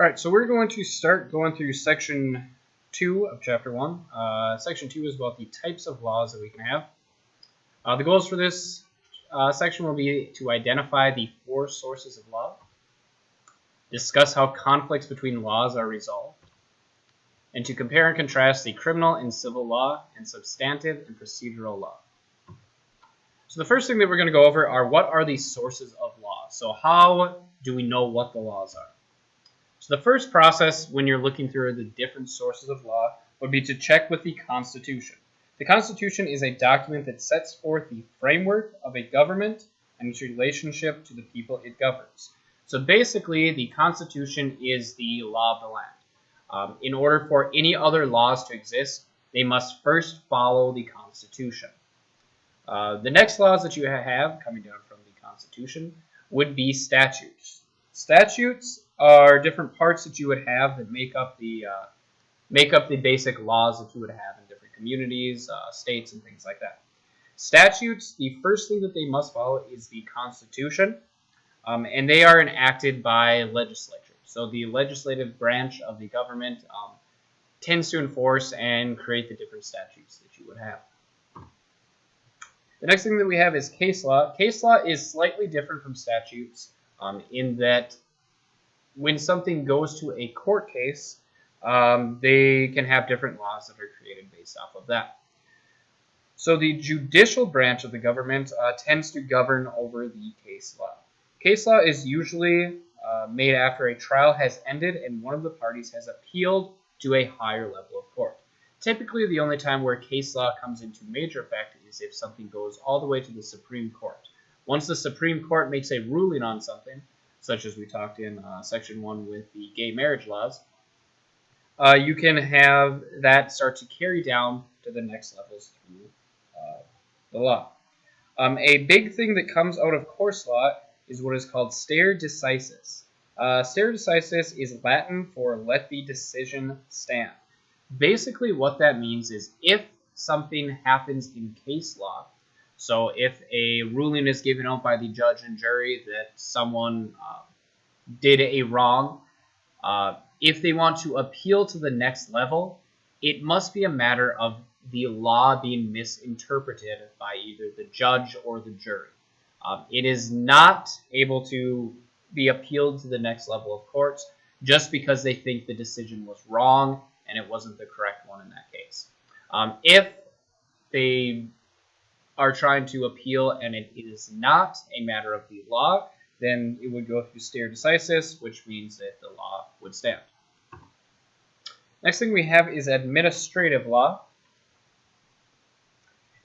Alright, so we're going to start going through section 2 of chapter 1. Section 2 is about the types of laws that we can have. The goals for this section will be to identify the 4 sources of law, discuss how conflicts between laws are resolved, and to compare and contrast the criminal and civil law and substantive and procedural law. So the first thing that we're going to go over are what are the sources of law. So how do we know what the laws are? So the first process when you're looking through the different sources of law would be to check with the Constitution. The Constitution is a document that sets forth the framework of a government and its relationship to the people it governs. So basically, the Constitution is the law of the land. In order for any other laws to exist, they must first follow the Constitution. The next laws that you have coming down from the Constitution would be statutes. Statutes are different parts that you would have that make up the basic laws that you would have in different communities, states, and things like that. Statutes, the first thing that they must follow is the Constitution, and they are enacted by legislature. So the legislative branch of the government tends to enforce and create the different statutes that you would have. The next thing that we have is case law. Case law is slightly different from statutes in that when something goes to a court case, they can have different laws that are created based off of that. So the judicial branch of the government tends to govern over the case law. Case law is usually made after a trial has ended and one of the parties has appealed to a higher level of court. Typically, the only time where case law comes into major effect is if something goes all the way to the Supreme Court. Once the Supreme Court makes a ruling on something, such as we talked in section 1 with the gay marriage laws, you can have that start to carry down to the next levels through the law. A big thing that comes out of course law is what is called stare decisis. Stare decisis is Latin for let the decision stand. Basically what that means is if something happens in case law, so if a ruling is given out by the judge and jury that someone did a wrong, if they want to appeal to the next level, it must be a matter of the law being misinterpreted by either the judge or the jury. It is not able to be appealed to the next level of courts just because they think the decision was wrong and it wasn't the correct one in that case. If they are trying to appeal and it is not a matter of the law, then it would go through stare decisis, which means that the law would stand. Next thing we have is administrative law.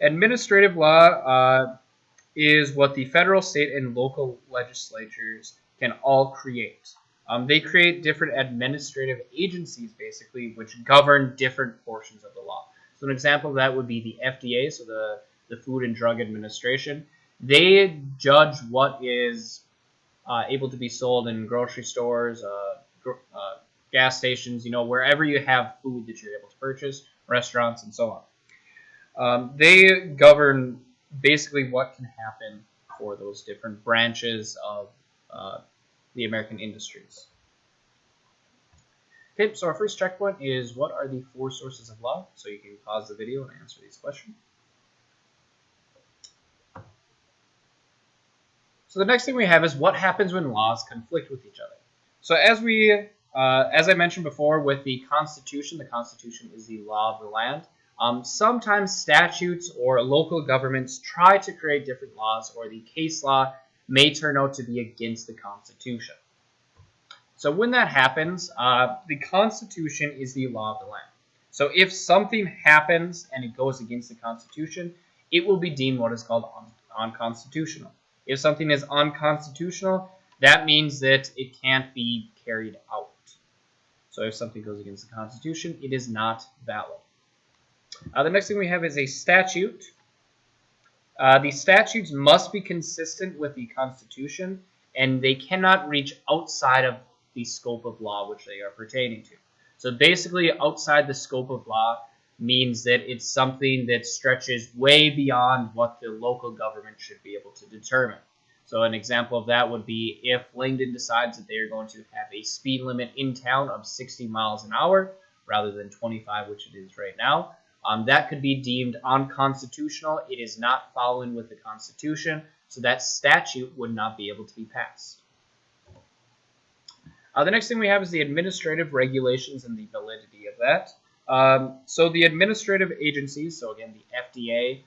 Administrative law is what the federal, state, and local legislatures can all create. They create different administrative agencies, basically, which govern different portions of the law. So an example of that would be the FDA, so the Food and Drug Administration. They judge what is able to be sold in grocery stores, gas stations, wherever you have food that you're able to purchase, restaurants, and so on. They govern basically what can happen for those different branches of the American industries. Okay, so our first checkpoint is what are the 4 sources of law? So you can pause the video and answer these questions. So the next thing we have is what happens when laws conflict with each other. So as I mentioned before with the Constitution is the law of the land. Sometimes statutes or local governments try to create different laws, or the case law may turn out to be against the Constitution. So when that happens, the Constitution is the law of the land. So if something happens and it goes against the Constitution, it will be deemed what is called unconstitutional. If something is unconstitutional, that means that it can't be carried out. So if something goes against the Constitution, it is not valid. The next thing we have is a statute. The statutes must be consistent with the Constitution, and they cannot reach outside of the scope of law which they are pertaining to. So basically, outside the scope of law means that it's something that stretches way beyond what the local government should be able to determine. So an example of that would be if Langdon decides that they are going to have a speed limit in town of 60 miles an hour rather than 25, which it is right now. That could be deemed unconstitutional. It is not following with the Constitution, so that statute would not be able to be passed. The next thing we have is the administrative regulations and the validity of that. So the administrative agencies, so again the FDA,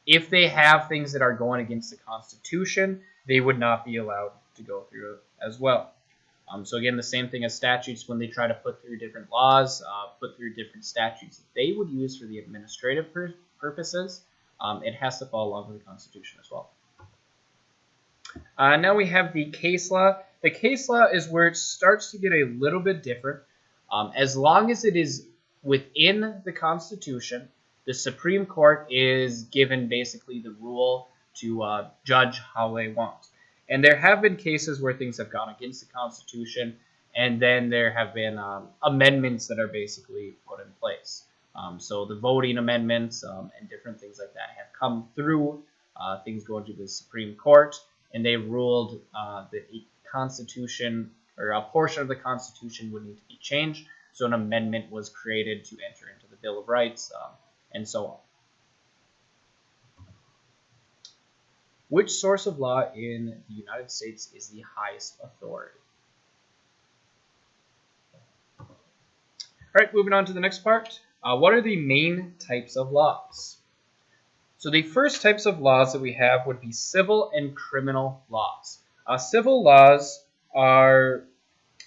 if they have things that are going against the Constitution, they would not be allowed to go through as well. So again, the same thing as statutes, when they try to put through different laws, put through different statutes that they would use for the administrative purposes, it has to follow along with the Constitution as well. Now we have the case law. The case law is where it starts to get a little bit different. As long as it is within the Constitution, the Supreme Court is given basically the rule to judge how they want. And there have been cases where things have gone against the Constitution, and then there have been amendments that are basically put in place. So the voting amendments and different things like that have come through, things going to the Supreme Court, and they ruled that a Constitution or a portion of the Constitution would need to be changed. So an amendment was created to enter into the Bill of Rights, and so on. Which source of law in the United States is the highest authority? All right, moving on to the next part. What are the main types of laws? So the first types of laws that we have would be civil and criminal laws. Civil laws are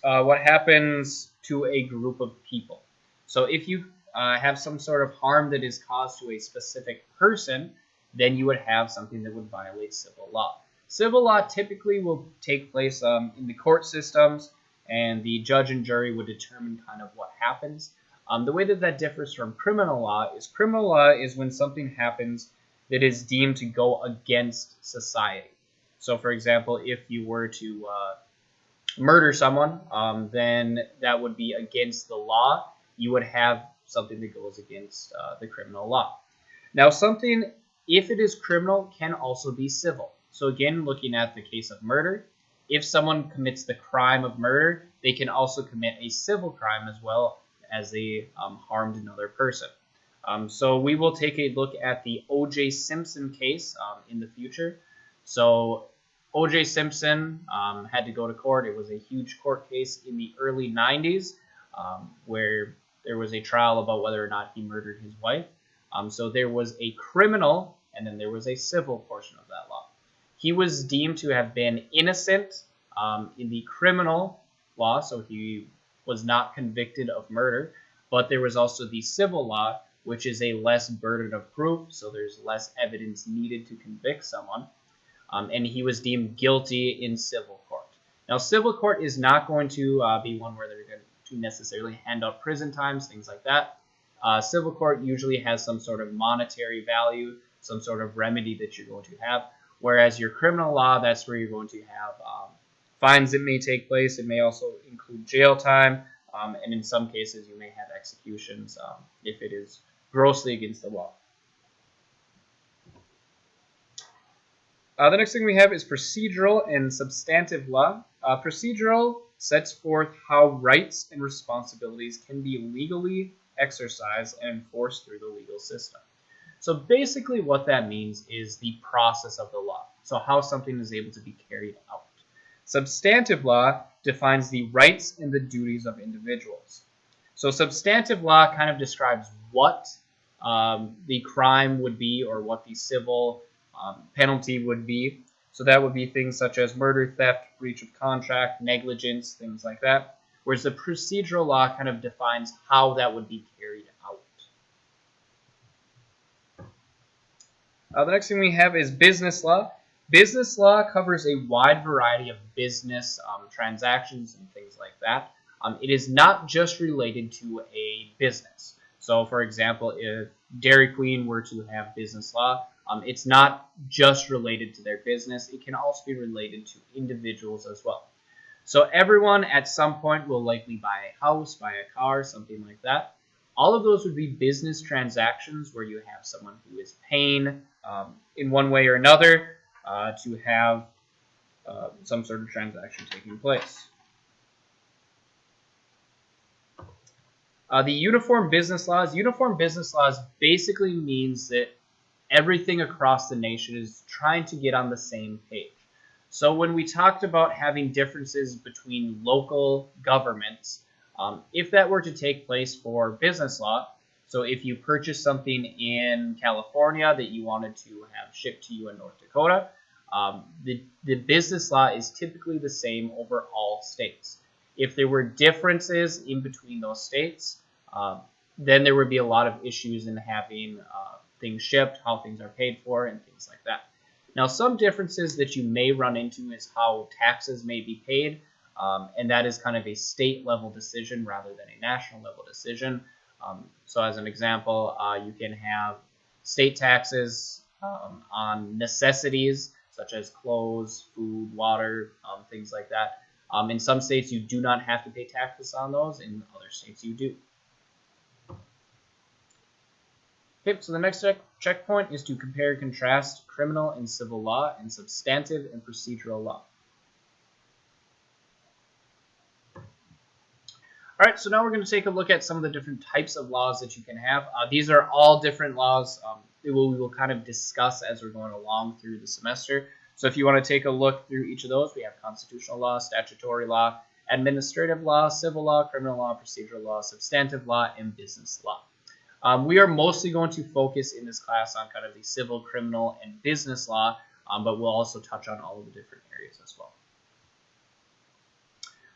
what happens to a group of people. So if you have some sort of harm that is caused to a specific person, then you would have something that would violate civil law. Civil law typically will take place in the court systems, and the judge and jury would determine kind of what happens. The way that differs from criminal law is when something happens that is deemed to go against society. So for example, if you were to murder someone, then that would be against the law. You would have something that goes against the criminal law. Now something, if it is criminal, can also be civil. So again, looking at the case of murder, if someone commits the crime of murder, they can also commit a civil crime as well as they harmed another person. So we will take a look at the O.J. Simpson case in the future. So O.J. Simpson had to go to court. It was a huge court case in the early 90s where there was a trial about whether or not he murdered his wife. So there was a criminal and then there was a civil portion of that law. He was deemed to have been innocent in the criminal law, so he was not convicted of murder, but there was also the civil law, which is a less burden of proof, so there's less evidence needed to convict someone, and he was deemed guilty in civil court. Now, civil court is not going to be one where they're going to necessarily hand out prison times, things like that. Civil court usually has some sort of monetary value, some sort of remedy that you're going to have, whereas your criminal law, that's where you're going to have fines that may take place. It may also include jail time, and in some cases you may have executions if it is grossly against the law. The next thing we have is procedural and substantive law. Procedural sets forth how rights and responsibilities can be legally exercised and enforced through the legal system. So basically what that means is the process of the law, so how something is able to be carried out. Substantive law defines the rights and the duties of individuals. So substantive law kind of describes what the crime would be or what the civil penalty would be. So that would be things such as murder, theft, breach of contract, negligence, things like that. Whereas the procedural law kind of defines how that would be carried out. The next thing we have is business law. Business law covers a wide variety of business transactions and things like that. It is not just related to a business. So, for example, if Dairy Queen were to have business law, it's not just related to their business. It can also be related to individuals as well. So everyone at some point will likely buy a house, buy a car, something like that. All of those would be business transactions where you have someone who is paying in one way or another to have some sort of transaction taking place. The uniform business laws. Uniform business laws basically means that everything across the nation is trying to get on the same page. So when we talked about having differences between local governments, if that were to take place for business law, so if you purchased something in California that you wanted to have shipped to you in North Dakota, the business law is typically the same over all states. If there were differences in between those states, then there would be a lot of issues in having things shipped, how things are paid for, and things like that. Now, some differences that you may run into is how taxes may be paid, and that is kind of a state-level decision rather than a national-level decision. So as an example, you can have state taxes on necessities such as clothes, food, water, things like that. In some states, you do not have to pay taxes on those. In other states, you do. Okay, so the next checkpoint is to compare and contrast criminal and civil law and substantive and procedural law. All right, so now we're going to take a look at some of the different types of laws that you can have. These are all different laws we will kind of discuss as we're going along through the semester. So if you want to take a look through each of those, we have constitutional law, statutory law, administrative law, civil law, criminal law, procedural law, substantive law, and business law. We are mostly going to focus in this class on kind of the civil, criminal, and business law, but we'll also touch on all of the different areas as well.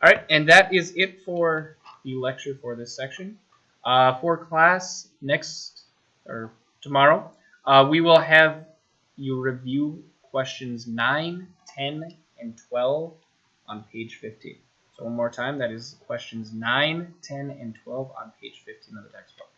All right, and that is it for the lecture for this section. For class tomorrow, we will have you review questions 9, 10, and 12 on page 15. So one more time, that is questions 9, 10, and 12 on page 15 of the textbook.